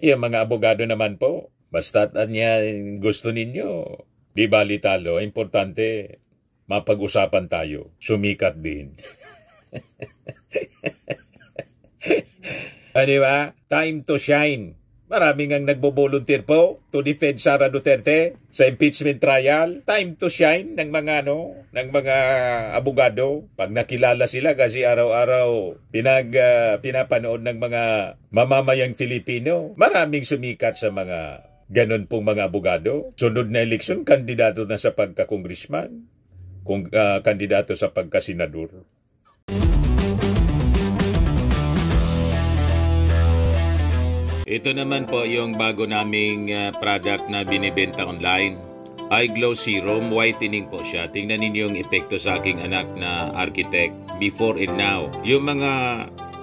Yung mga abogado naman po, basta't anya gusto ninyo, di bali talo, importante, mapag-usapan tayo, sumikat din. Di ba? Time to shine. Maraming ang nagbo-volunteer po to defend Sara Duterte sa impeachment trial. Time to shine ng mga abogado. Pag nakilala sila kasi araw-araw pinapanood ng mga mamamayang Filipino. Maraming sumikat sa mga ganon pong mga abogado. Sunod na eleksyon, kandidato na sa pagka-congressman, kandidato sa pagka-senador. Ito naman po yung bago naming product na binibenta online. iGlow Serum, whitening po siya. Tingnan ninyo yung epekto sa aking anak na architect before and now. Yung mga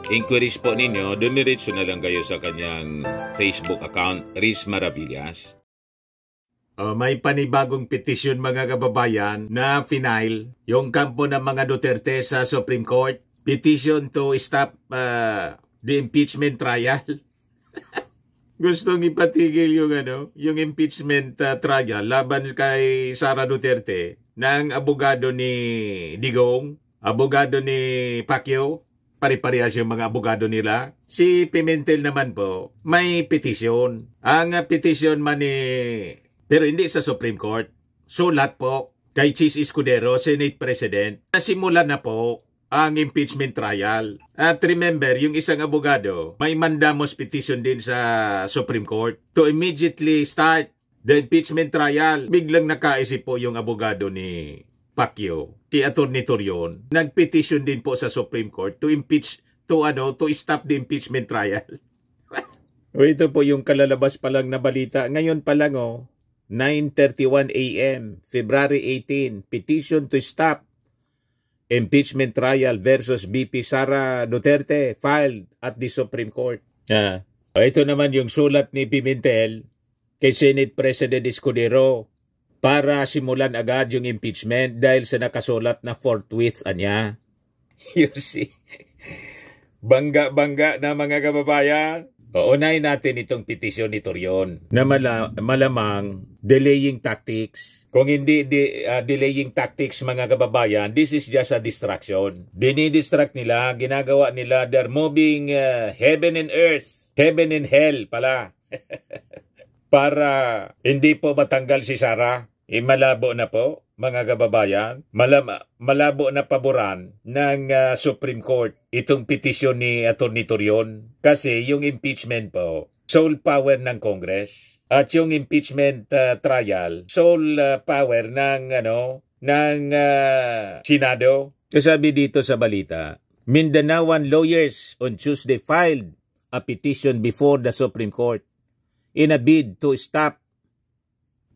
inquiries po ninyo, dumiretso na lang kayo sa kanyang Facebook account, Riz Maravillas. May panibagong petisyon mga kababayan na final yung kampo ng mga Duterte sa Supreme Court. Petition to stop the impeachment trial. Gustong ipatigil yung impeachment trial laban kay Sara Duterte ng abogado ni Digong, abogado ni Pacquiao, pare-parehas yung mga abogado nila. Si Pimentel naman po, may petition. Ang petition man pero hindi sa Supreme Court. Sulat po kay Chis Escudero, Senate President. Nasimula na po ang impeachment trial. At remember, yung isang abogado, may mandamus petition din sa Supreme Court to immediately start the impeachment trial. Biglang nakaisip po yung abogado ni Pacquiao, si Atty. Torion, nagpetition din po sa Supreme Court to impeach, to stop the impeachment trial. Ito po yung kalalabas pa lang na balita. Ngayon pa lang 9:31 a.m., February 18, petition to stop impeachment trial versus VP Sara Duterte filed at the Supreme Court. Ito naman yung sulat ni Pimentel kay Senate President Escudero para simulan agad yung impeachment dahil sa nakasulat na forthwith niya. You see? Bangga-bangga na mga kababayan. Unahin natin itong petisyon ni Torion na malamang delaying tactics. Kung hindi delaying tactics mga kababayan, this is just a distraction. Dinidistract nila, ginagawa nila, they're moving heaven and earth, heaven and hell pala. Para hindi po matanggal si Sara. Malabo na po mga kababayan, malabo na paboran ng Supreme Court itong petisyon ni Atty. Torion. Kasi yung impeachment po, sole power ng Congress. At yung impeachment trial, sole power ng Senado. Kasabi dito sa balita, Mindanaoan lawyers on Tuesday filed a petition before the Supreme Court in a bid to stop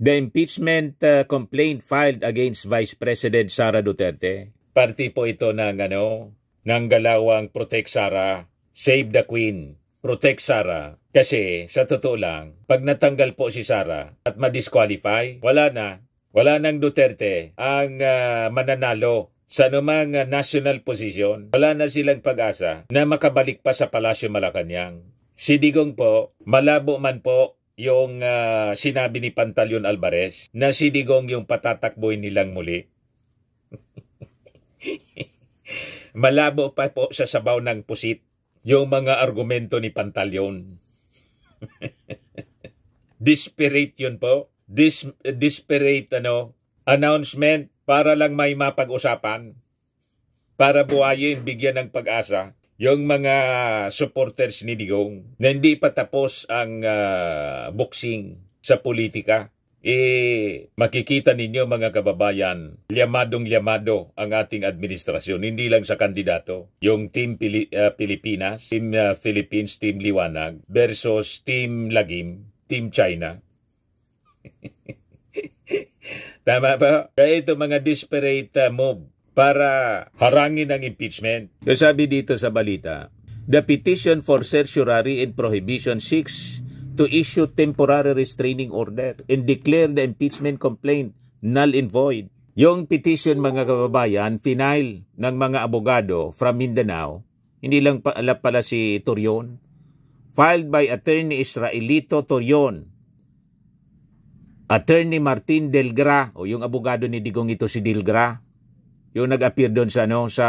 the impeachment complaint filed against Vice President Sara Duterte. Parti po ito ng galawang Protect Sara, Save the Queen, Protect Sara. Kasi sa totoo lang, pag natanggal po si Sara at ma-disqualify, wala nang Duterte ang mananalo sa anumang national position. Wala na silang pag-asa na makabalik pa sa Palasyo Malacanang. Si Digong po, malabo man po yung sinabi ni Pantaleon Alvarez na si Digong yung patatakbuhin nilang muli. Malabo pa po sa sabaw ng pusit yung mga argumento ni Pantaleon. Desperate yun po. Desperate announcement para lang may mapag-usapan. Para buhayin, bigyan ng pag-asa yung mga supporters ni Digong na hindi pa tapos ang boxing sa politika. Makikita ninyo mga kababayan, liamado ang ating administrasyon, hindi lang sa kandidato. Yung Team Pilipinas, Team Philippines, Team Liwanag versus Team Lagim, Team China. Tama ba? Kaya ito mga desperate move para harangin ang impeachment. Sabi dito sa balita, the petition for certiorari and prohibition seeks to issue temporary restraining order and declare the impeachment complaint null and void. Yung petition mga kababayan, final ng mga abogado from Mindanao, hindi lang pala si Torion, filed by Attorney Israelito Torion, Attorney Martin Delgra, o yung abogado ni Digong ito si Delgra, yung nag-appear doon sa, sa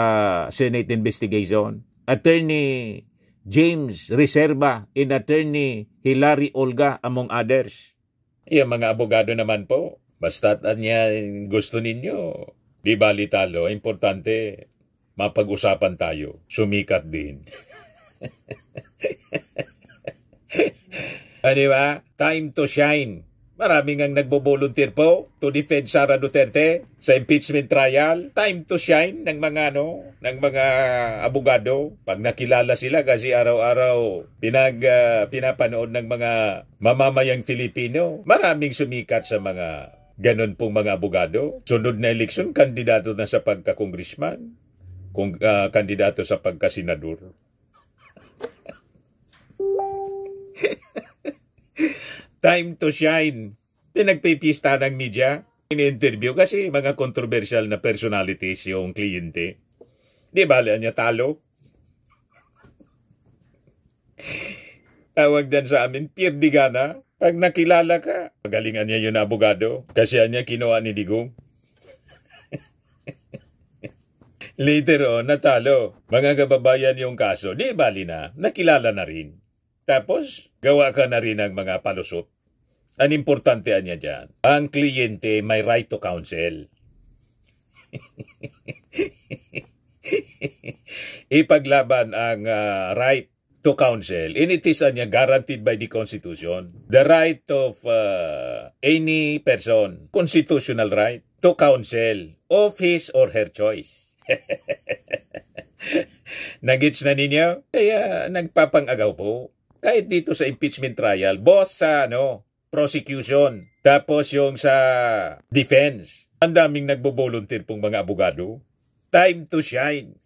Senate investigation, Attorney James Reserva, and Attorney Hilary Olga, among others. Yung mga abogado naman po, basta't niya gusto ninyo, di bali talo, importante, mapag-usapan tayo, sumikat din. Di ba? Time to shine. Maraming ang nagbo-volunteer po to defend Sara Duterte sa impeachment trial. Time to shine ng mga ng mga abogado. Pag nakilala sila kasi araw-araw pinapanood ng mga mamamayang Filipino. Maraming sumikat sa mga ganon pong mga abogado. Sunod na eleksyon, kandidato na sa pagka-congressman, kandidato sa pagka-senador. Time to shine. Pinagpipista ng media, in-interview kasi mga controversial na personalities yung kliyente. Di ba niya talo? Tawag din sa amin, pirdigana. Pag nakilala ka, magalingan niya yung abogado. Kasi niya kinuha ni Digong. Later on, natalo. Mga kababayan yung kaso, di bali na, nakilala na rin. Tapos, gawa ka na rin ng mga palusot. Ang importante niya dyan, ang kliyente may right to counsel. Ipaglaban ang right to counsel. And it is guaranteed by the Constitution. The right of any person, constitutional right, to counsel of his or her choice. Nagits na ninyo? Kaya nagpapang-agaw po. Kahit dito sa impeachment trial, boss sa prosecution, tapos yung sa defense. Ang daming nagbo-volunteer pong mga abogado. Time to shine.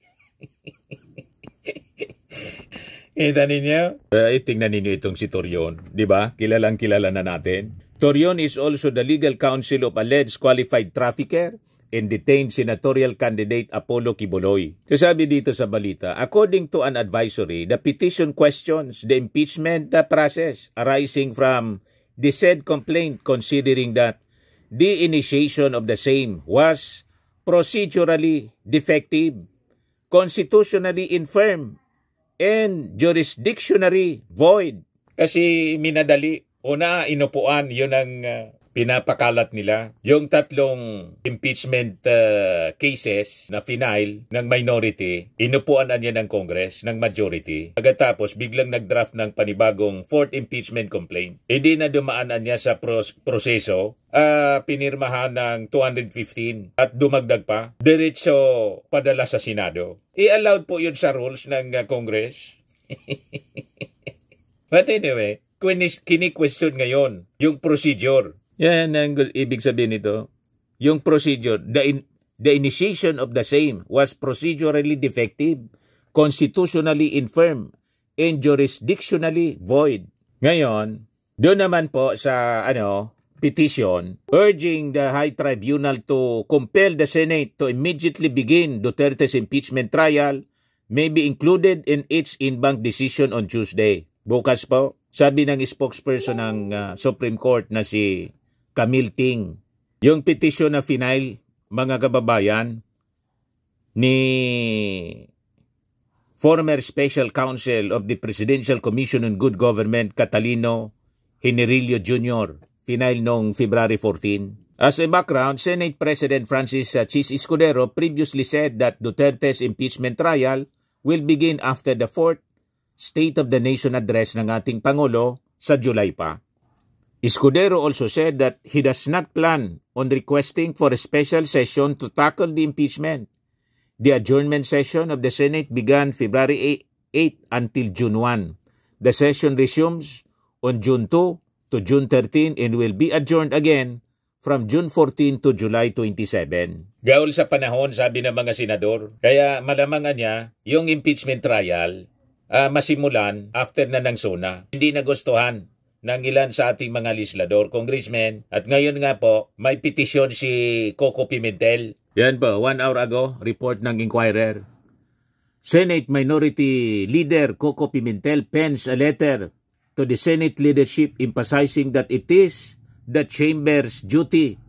Kita ninyo? Tingnan ninyo itong si Torion. Di ba? Kilalang kilala na natin. Torion is also the legal counsel of alleged qualified trafficker and detained senatorial candidate Apollo Quiboloy. Sabi dito sa balita, according to an advisory, the petition questions the impeachment process arising from the said complaint, considering that the initiation of the same was procedurally defective, constitutionally infirm, and jurisdictionally void. Kasi minadali o na inupuan, yun ang pinapakalat nila. Yung tatlong impeachment cases na final ng minority, inupuan niya ng Congress, ng majority. Pagkatapos, biglang nag-draft ng panibagong fourth impeachment complaint. Hindi na dumaanan niya sa proseso, pinirmahan ng 215 at dumagdag pa, diretso padala sa Senado. I-allowed po yun sa rules ng Congress. But anyway, kini-question ngayon yung procedure. Yan ang ibig sabihin nito. Yung procedure, the initiation of the same was procedurally defective, constitutionally infirm, and jurisdictionally void. Ngayon, doon naman po sa petition urging the High Tribunal to compel the Senate to immediately begin Duterte's impeachment trial may be included in its in-bank decision on Tuesday. Bukas po, sabi ng spokesperson ng Supreme Court na si Camille Ting, yung petition na final, mga kababayan, ni former Special Counsel of the Presidential Commission on Good Government, Catalino Generillo Jr., final noong February 14. As a background, Senate President Francis Chis Escudero previously said that Duterte's impeachment trial will begin after the fourth State of the Nation address ng ating Pangulo sa July pa. Escudero also said that he does not plan on requesting for a special session to tackle the impeachment. The adjournment session of the Senate began February 8 until June 1. The session resumes on June 2 to June 13 and will be adjourned again from June 14 to July 27. Gaul sa panahon, sabi ng mga senador. Kaya malamangan niya yung impeachment trial masimulan after na ng SONA. Hindi nagustuhan ng ilan sa ating mga legislador, congressmen. At ngayon nga po, may petisyon si Coco Pimentel. Yan po, 1 hour ago, report ng Inquirer. Senate Minority Leader Coco Pimentel pens a letter to the Senate leadership emphasizing that it is the chamber's duty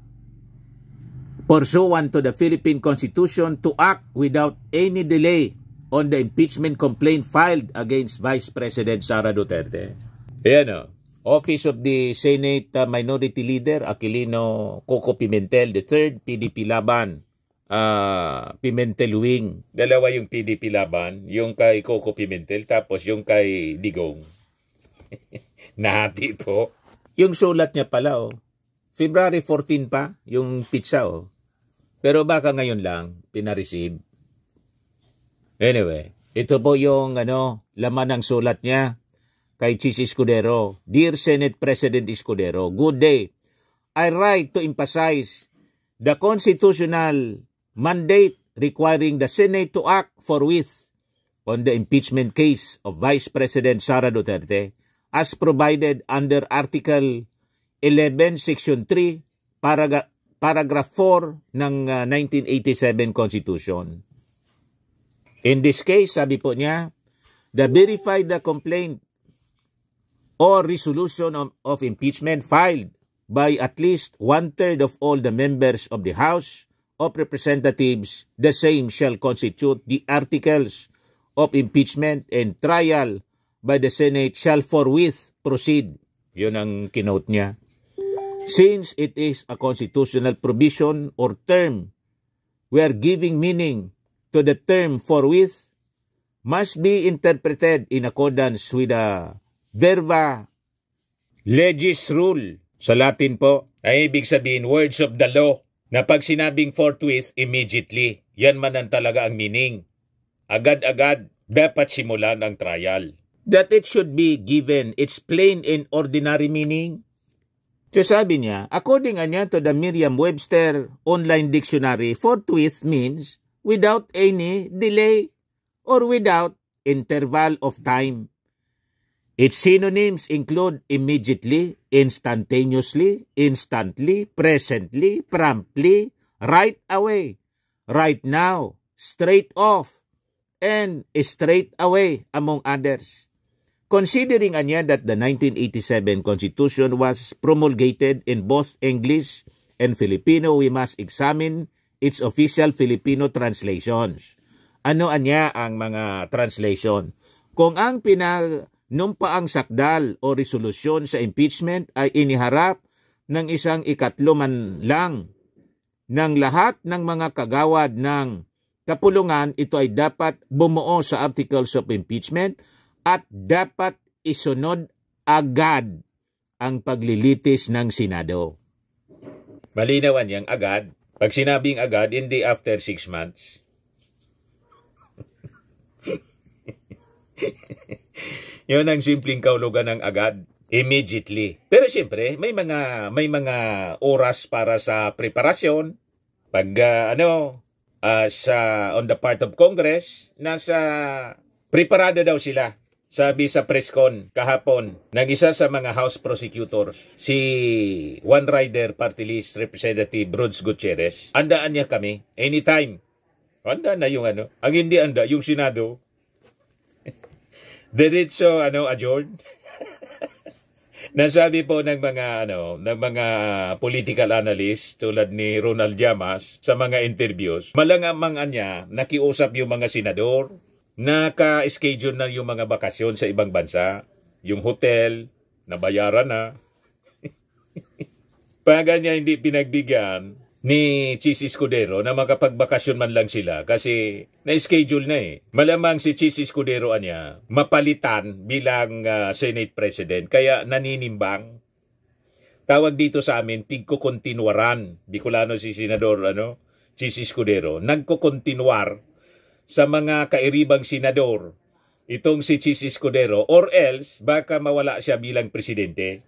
pursuant to the Philippine Constitution to act without any delay on the impeachment complaint filed against Vice President Sara Duterte. Ayan o. Office of the Senate Minority Leader Aquilino Coco Pimentel III, PDP Laban, Pimentel Wing. Dalawa yung PDP Laban, yung kay Coco Pimentel, tapos yung kay Digong. Nahati po. Yung sulat niya pala, February 14 pa, yung pizza, Pero baka ngayon lang, pinareceive. Anyway, ito po yung laman ng sulat niya kay Chis Escudero. Dear Senate President Escudero, good day. I write to emphasize the constitutional mandate requiring the Senate to act forthwith on the impeachment case of Vice President Sara Duterte as provided under Article 11, Section 3, Paragraph 4 ng 1987 Constitution. In this case, sabi po niya, the verified the complaint or resolution of impeachment filed by at least 1/3 of all the members of the House of Representatives, the same shall constitute the articles of impeachment and trial by the Senate shall forthwith proceed. Yun ang kinote niya. Since it is a constitutional provision or term, we are giving meaning to the term forthwith must be interpreted in accordance with the verba legis rule. Sa Latin po, ay ibig sabihin words of the law na pag sinabing forthwith, immediately. Yan man ang talaga ang meaning. Agad-agad, dapat simulan ang trial. That it should be given its plain and ordinary meaning. So sabi niya, according to the Merriam-Webster Online Dictionary, forthwith means without any delay or without interval of time. Its synonyms include immediately, instantaneously, instantly, presently, promptly, right away, right now, straight off, and straight away, among others. Considering that the 1987 Constitution was promulgated in both English and Filipino, we must examine its official Filipino translations. Ano ang mga translation? Kung ang pinanumpaang sakdal o resolusyon sa impeachment ay iniharap ng isang ikatlo man lang ng lahat ng mga kagawad ng kapulungan, ito ay dapat bumuo sa Articles of Impeachment at dapat isunod agad ang paglilitis ng Senado. Malinawan yang agad. Pag sinabing agad, hindi after 6 months. Yun ang simpleng kaulugan ng agad. Immediately. Pero siyempre, may mga oras para sa preparasyon. Pag on the part of Congress, nasa preparado daw sila. Sabi sa press con kahapon ng isa sa mga House prosecutors, si One Rider Party List Representative Rods Gutierrez, andaan niya kami anytime. Handa na yung Ang hindi anda, yung Senado. Diretso adjourn. Nasabi po ng mga political analyst tulad ni Ronald Llamas sa mga interviews, malangamang niya nakiusap yung mga senador, naka-schedule na yung mga bakasyon sa ibang bansa, yung hotel, nabayaran na. Pag niya hindi pinagbigyan ni Chis Escudero na makapagbakasyon man lang sila kasi na-schedule na Malamang si Chis Escudero niya mapalitan bilang Senate President kaya naninimbang. Tawag dito sa amin, pigkukontinuaran. Bicolano si Senador Chis Escudero. Nagkukontinuar sa mga kairibang senador itong si Chis Escudero or else baka mawala siya bilang presidente.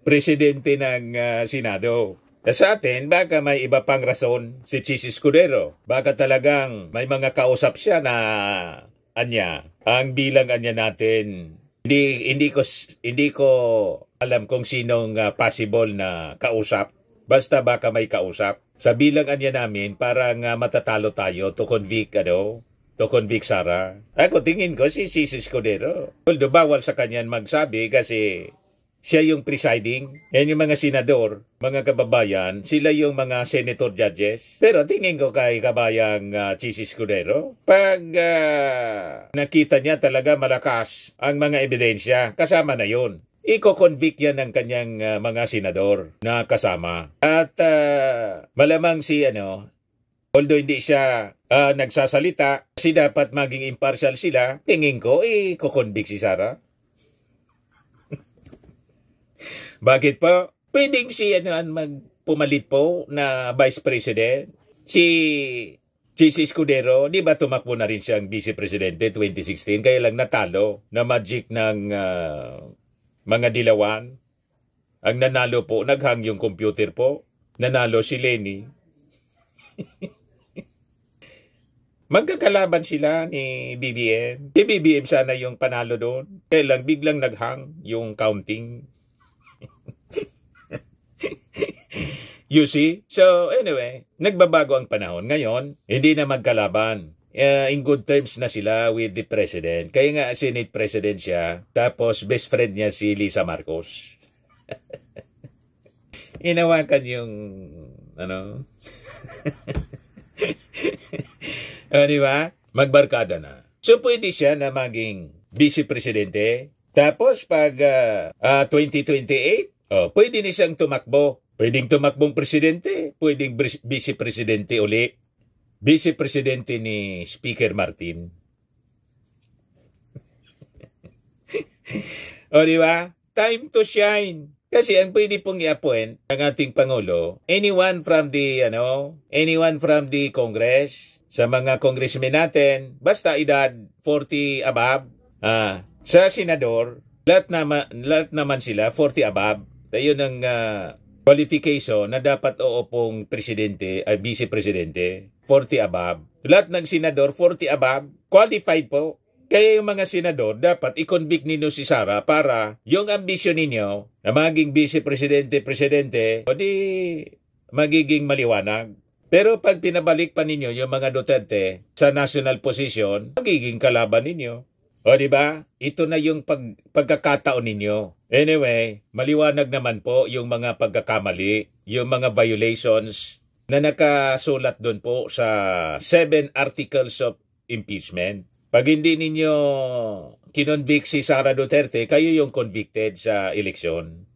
Presidente ng Senado. Sa atin, baka may iba pang rason si Chis Escudero. Baka talagang may mga kausap siya na ang bilang natin. Hindi ko alam kung sinong possible na kausap Basta baka may kausap. Sa bilangan niya namin, parang matatalo tayo to convict Sara. Ako tingin ko si Escudero. Although bawal sa kanyan magsabi kasi siya yung presiding. Yan yung mga senador, mga kababayan, sila yung mga senator judges. Pero tingin ko kay kabayang Escudero, pag nakita niya talaga malakas ang mga ebidensya, kasama na yun. Iko-convict yan ng kanyang mga senador na kasama. At malamang although hindi siya nagsasalita, kasi dapat maging impartial sila, tingin ko, iko-convict si Sara. Bakit po? Pwedeng pumalit po na Vice President. Si Escudero, di ba tumakbo na rin siyang Vice Presidente 2016, kaya lang natalo na magic ng mga dilawan. Ang nanalo po, naghang yung computer po. Nanalo si Lenny. Magkakalaban sila ni BBM. Si BBM sana yung panalo doon. Kaya lang biglang naghang yung counting. You see? So anyway, nagbabago ang panahon. Ngayon, hindi na magkalaban. In good terms na sila with the president. Kaya nga Senate President siya. Tapos best friend niya si Lisa Marcos. Inawakan yung di ba? Magbarkada na. So pwede siya na maging Vice Presidente. Tapos pag 2028, pwede na siyang tumakbo. Pwedeng tumakbong presidente, pwedeng Vice Presidente uli. Vice Presidente ni Speaker Martin. Di ba? Time to shine. Kasi ang pwede pong i-appoint ng ating Pangulo, anyone from the Congress, sa mga congressmen natin, basta edad 40 above, sa senador, lahat naman sila 40 above. Tayo ng qualification na dapat pong presidente ay vice presidente, 40 above. Lahat ng senador, 40 above, qualified po. Kaya yung mga senador, dapat i-convict ninyo si Sara para yung ambisyon ninyo na maging vice presidente, o di magiging maliwanag. Pero pag pinabalik pa ninyo yung mga Duterte sa national position, magiging kalaban ninyo. O di ba? Ito na yung pagkakataon ninyo. Anyway, maliwanag naman po yung mga pagkakamali, yung mga violations na nakasulat doon po sa 7 articles of impeachment. Pag hindi ninyo kinonvict si Sara Duterte, kayo yung convicted sa eleksyon.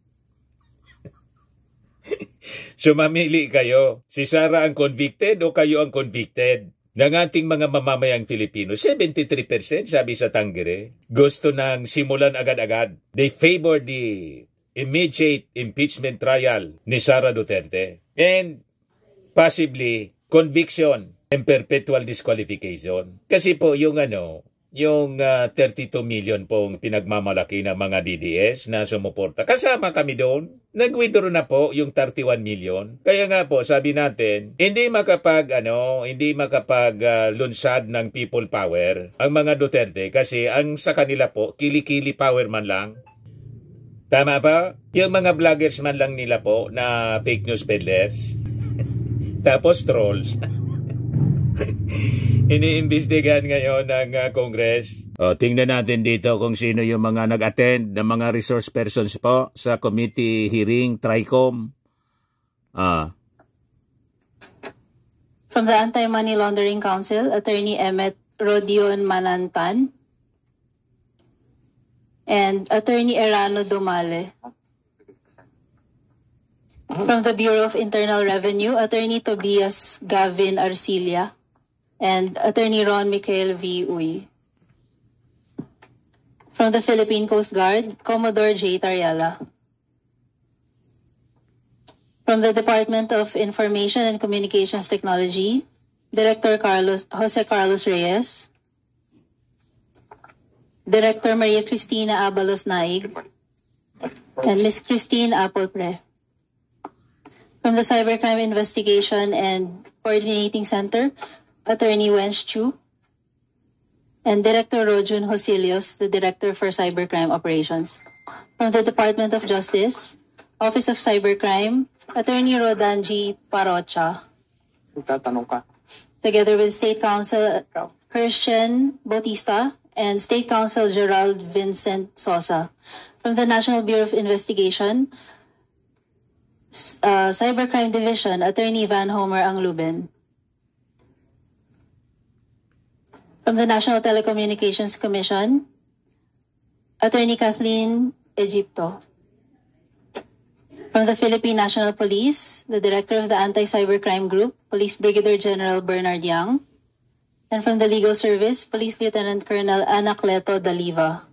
So mamili kayo. Si Sara ang convicted o kayo ang convicted? Ng ating mga mamamayang Filipino, 73% sabi sa Tangere, gusto nang simulan agad-agad. They favor the immediate impeachment trial ni Sara Duterte. And possibly conviction and perpetual disqualification. Kasi po yung 32 million pong pinagmamalaki ng mga DDS na sumuporta. Kasama kami doon. Nag-withdraw na po yung 31 million. Kaya nga po, sabi natin, hindi makapag-lunsad ng people power ang mga Duterte kasi ang sa kanila po, kilikili power man lang. Tama ba? Yung mga vloggers man lang nila po na fake news peddlers. Tapos trolls. Iniimbestigahan ngayon ng Congress. Tingnan natin dito kung sino yung mga nag-attend ng mga resource persons po sa committee hearing, TRICOM. From the Anti-Money Laundering Council, Attorney Emmet Rodion Manantan and Attorney Erano Dumale. From the Bureau of Internal Revenue, Attorney Tobias Gavin Arcilia and Attorney Ron Michael V. Uy. From the Philippine Coast Guard, Commodore J. Tariala. From the Department of Information and Communications Technology, Director Jose Carlos Reyes. Director Maria Cristina Abalos Naig and Ms. Christine Applepre. From the Cybercrime Investigation and Coordinating Center, Attorney Wench Chu, and Director Rojun Hosilios, the Director for Cybercrime Operations. From the Department of Justice, Office of Cybercrime, Attorney Rodanji Parocha, Tatanong ka. together with State Counsel Christian Bautista and State Counsel Gerald Vincent Sosa. From the National Bureau of Investigation, Cybercrime Division, Attorney Van Homer Angluben. From the National Telecommunications Commission, Attorney Kathleen Egipto. From the Philippine National Police, the Director of the Anti-Cybercrime Group, Police Brigadier General Bernard Yang. And from the Legal Service, Police Lieutenant Colonel Anacleto Daliva.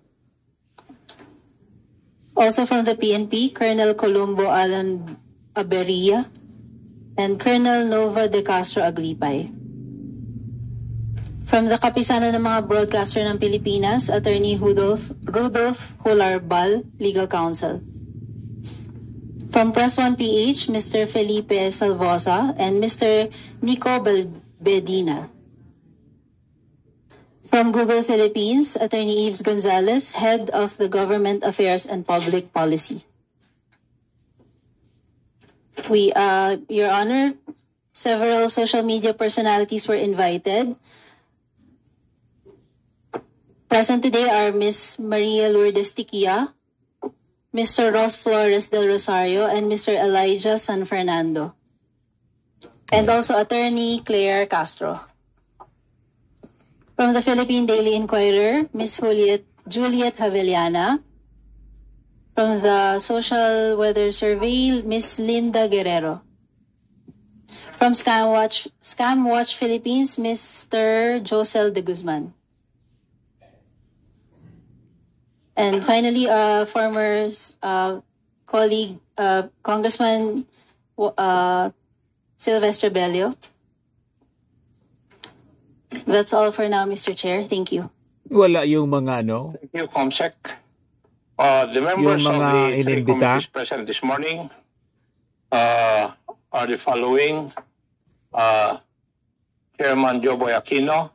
Also from the PNP, Colonel Columbo Alan Aberia and Colonel Nova de Castro Aglipay. From the Kapisanan ng mga Broadcaster ng Pilipinas, Attorney Rudolph Hularbal, Legal Counsel. From Press 1 PH, Mr. Felipe Salvosa and Mr. Nico Bedina. From Google Philippines, Attorney Yves Gonzalez, Head of the Government Affairs and Public Policy. Your Honor, several social media personalities were invited. Present today are Ms. Maria Lourdes Tiquia, Mr. Ross Flores del Rosario, and Mr. Elijah San Fernando. And also Attorney Claire Castro. From the Philippine Daily Inquirer, Ms. Juliet Haveliana. From the Social Weather Survey, Ms. Linda Guerrero. From Scam Watch Philippines, Mr. Josel de Guzman. And finally, former colleague, Congressman Sylvester Bellio. That's all for now, Mr. Chair. Thank you. Wala yung mga ano, Thank you, Comsec. The members Yung of mga the three inimbita? committees present this morning are the following. Chairman Joboy Aquino,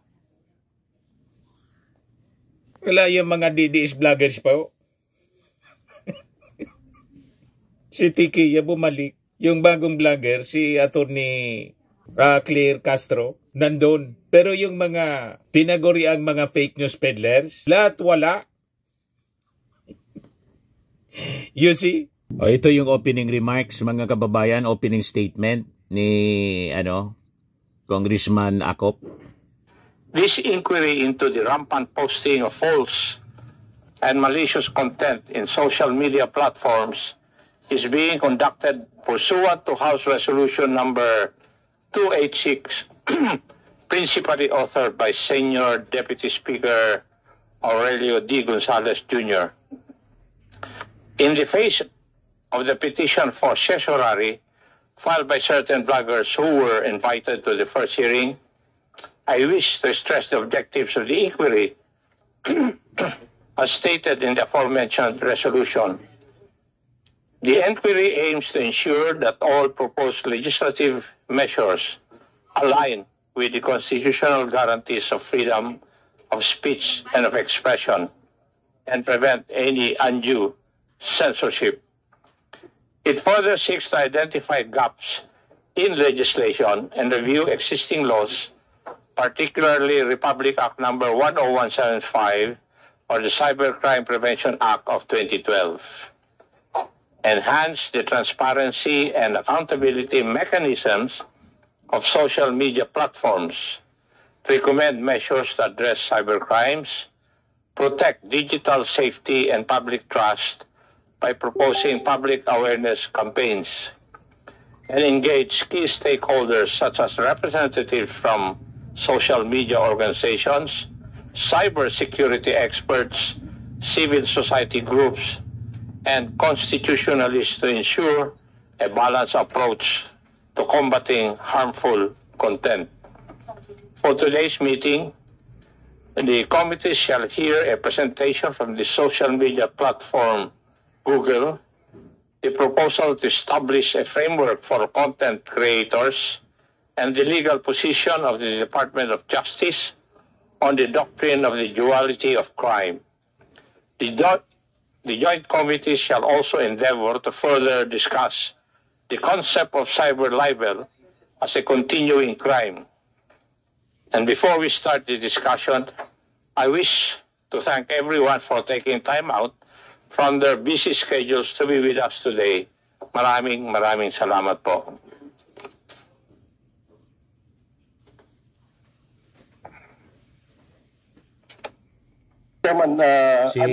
wala yung mga DDS vloggers pa. Si Tiki, bumalik. Yung bagong vlogger, si Attorney Claire Castro, nandun. Pero yung mga tinaguriang mga fake news peddlers, lahat wala. You see? Ito yung opening remarks, mga kababayan, opening statement ni Congressman Acop. this inquiry into the rampant posting of false and malicious content in social media platforms is being conducted pursuant to House Resolution number 286, principally authored by Senior Deputy Speaker Aurelio D. Gonzalez Jr. In the face of the petition for certiorari filed by certain bloggers who were invited to the first hearing, I wish to stress the objectives of the inquiry as stated in the aforementioned resolution. The inquiry aims to ensure that all proposed legislative measures align with the constitutional guarantees of freedom of speech and of expression and prevent any undue censorship. It further seeks to identify gaps in legislation and review existing laws, particularly Republic Act number 10175 or the Cybercrime Prevention Act of 2012. Enhance the transparency and accountability mechanisms of social media platforms, recommend measures to address cybercrimes, protect digital safety and public trust by proposing public awareness campaigns, and engage key stakeholders such as representatives from social media organizations, cybersecurity experts, civil society groups, and constitutionalists to ensure a balanced approach to combating harmful content. For today's meeting, the committee shall hear a presentation from the social media platform Google, the proposal to establish a framework for content creators, and the legal position of the Department of Justice on the doctrine of the duality of crime. The joint committee shall also endeavor to further discuss the concept of cyber libel as a continuing crime. And before we start the discussion, I wish to thank everyone for taking time out from their busy schedules to be with us today. Maraming salamat po. Chairman, Si I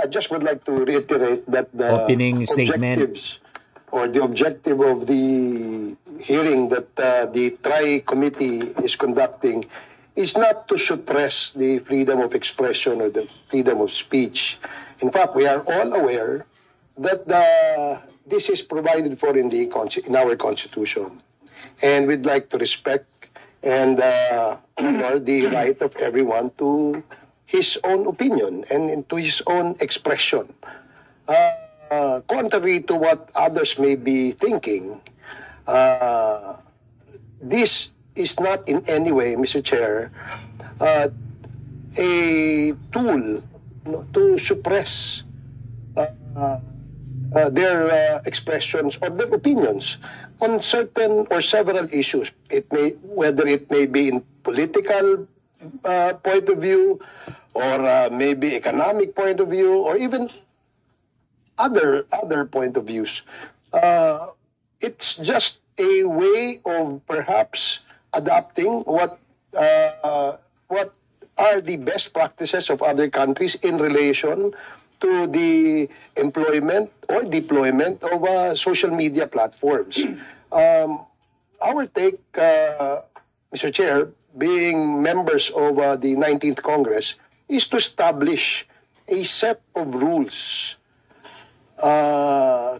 just would like to reiterate that the Opening statement. objectives or the objective of the hearing that the Tri-Committee is conducting is not to suppress the freedom of expression or the freedom of speech. In fact, we are all aware that this is provided for in our Constitution. And we'd like to respect and honor the right of everyone to his own opinion and to his own expression. Contrary to what others may be thinking, this is not in any way, Mr. Chair, a tool to suppress their expressions or their opinions on certain or several issues. Whether it may be in political point of view, or maybe economic point of view, or even other point of views. It's just a way of perhaps adopting what are the best practices of other countries in relation to the employment or deployment of social media platforms. Our take, Mr. Chair, being members of the 19th Congress, is to establish a set of rules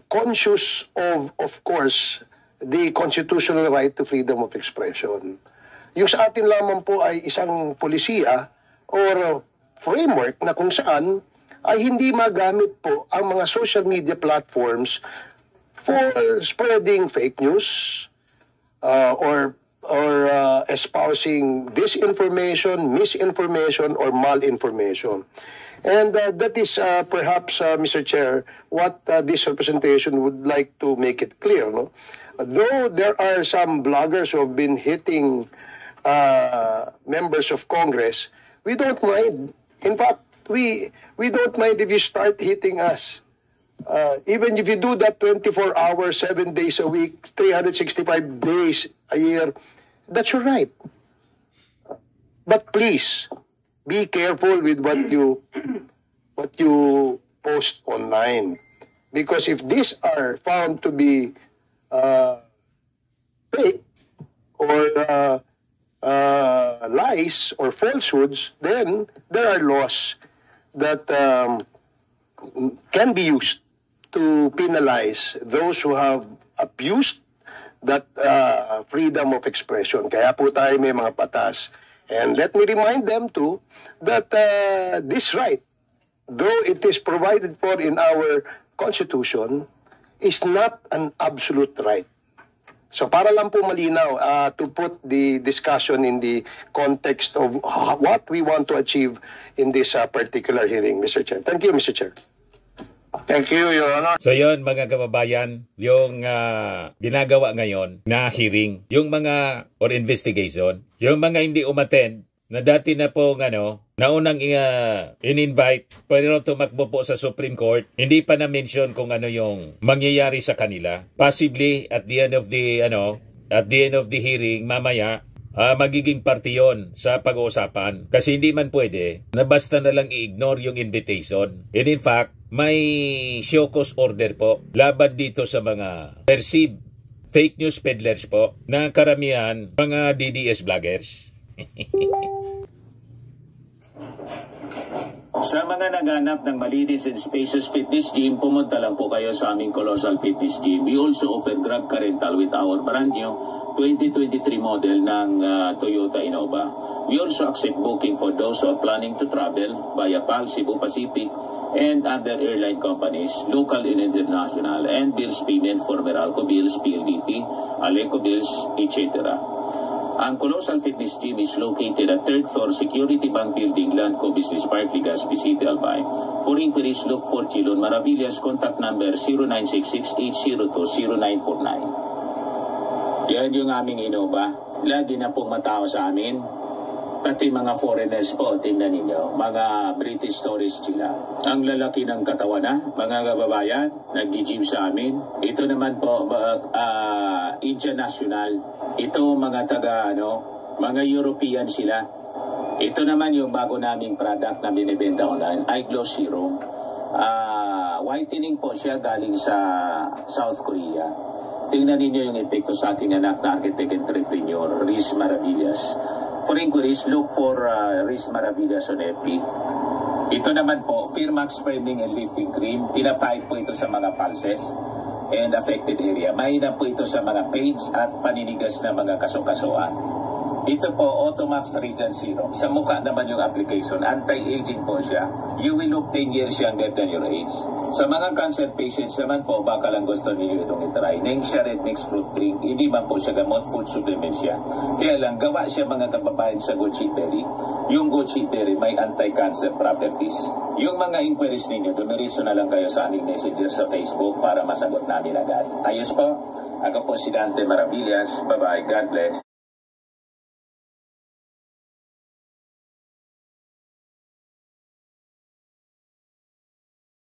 conscious of course, the constitutional right to freedom of expression. Yung sa atin lamang po ay isang polisiya or framework na kung saan ay hindi magamit po ang mga social media platforms for spreading fake news or espousing disinformation, misinformation, or malinformation. And that is perhaps, Mr. Chair, what this representation would like to make it clear. No? Though there are some bloggers who have been hitting members of Congress, we don't mind. In fact, we don't mind if you start hitting us. Even if you do that 24 hours, 7 days a week, 365 days a year, that's your right. But please, be careful with what you post online. Because if these are found to be fake or lies or falsehoods, then there are laws that can be used to penalize those who have abused that freedom of expression. Kaya po tayo may mga batas. And let me remind them too that this right, though it is provided for in our Constitution, is not an absolute right. So para lang po malinaw, to put the discussion in the context of what we want to achieve in this particular hearing, Mr. Chair. Thank you, Mr. Chair. Thank you, Your Honor. So yun mga kababayan, yung ginagawa ngayon na hearing, yung mga or investigation, yung mga hindi umattend na dati na po naunang in-invite pero tumakbo po sa Supreme Court, hindi pa na-mention kung ano yung mangyayari sa kanila. Possibly at the end of the hearing mamaya magiging parte yon sa pag-uusapan. Kasi hindi man pwede na basta na lang i-ignore yung invitation. And in fact, may show cause order po laban dito sa mga perceived fake news peddlers po na karamihan mga DDS vloggers. Sa mga naghanap ng malinis and spacious fitness gym, pumunta lang po kayo sa aming Colossal Fitness Gym. We also offer grab car rental with our brand new 2023 model ng Toyota Innova. We also accept booking for those who are planning to travel via PAL, Cebu Pacific, and other airline companies, local and international, and bills payment for Meralco bills, PLDT, Aleco bills, etc. Ang Colossal Fitness Gym is located at 3rd floor Security Bank Building, Landco Business Park, Legazpi City, Albay. For inquiries, look for Chilon Maravillas. Contact number 0966-802-0949. Yan yung aming Innova. Lagi na pong matao sa amin. Pati mga foreigners po, tingnan ninyo. Mga British tourists sila. Ang lalaki ng katawan na, mga kababayan, nag-gym sa amin. Ito naman po, Indian National. Ito mga mga European sila. Ito naman yung bago naming product na binibenta online, iGlow Serum. Whitening po siya galing sa South Korea. Tingnan ninyo yung epekto sa aking anak na architect entrepreneur, Riz Maravillas. For inquiries, look for Riz Maravillas on FB. Ito naman po, Firmax Framing and Lifting Cream. Tinapahid po ito sa mga pulses and affected area. Mahina po ito sa mga pains at paninigas na mga kasukasuan. Ito po, Automax Regen Serum. Sa mukha naman yung application. Anti-aging po siya. You will look 10 years younger than your age. Sa mga cancer patients naman po, baka lang gusto niyo itong itry. Nengxia Red Mix Fruit Drink. Hindi man po siya gamot, food supplement siya. Kaya lang, gawa siya mga kababayan sa goji berry. Yung goji berry may anti-cancer properties. Yung mga inquiries ninyo, dumiritso na lang kayo sa aming messenger sa Facebook para masagot namin agad. Ayos po. Ako po si Dante Maravillas. Bye-bye. God bless.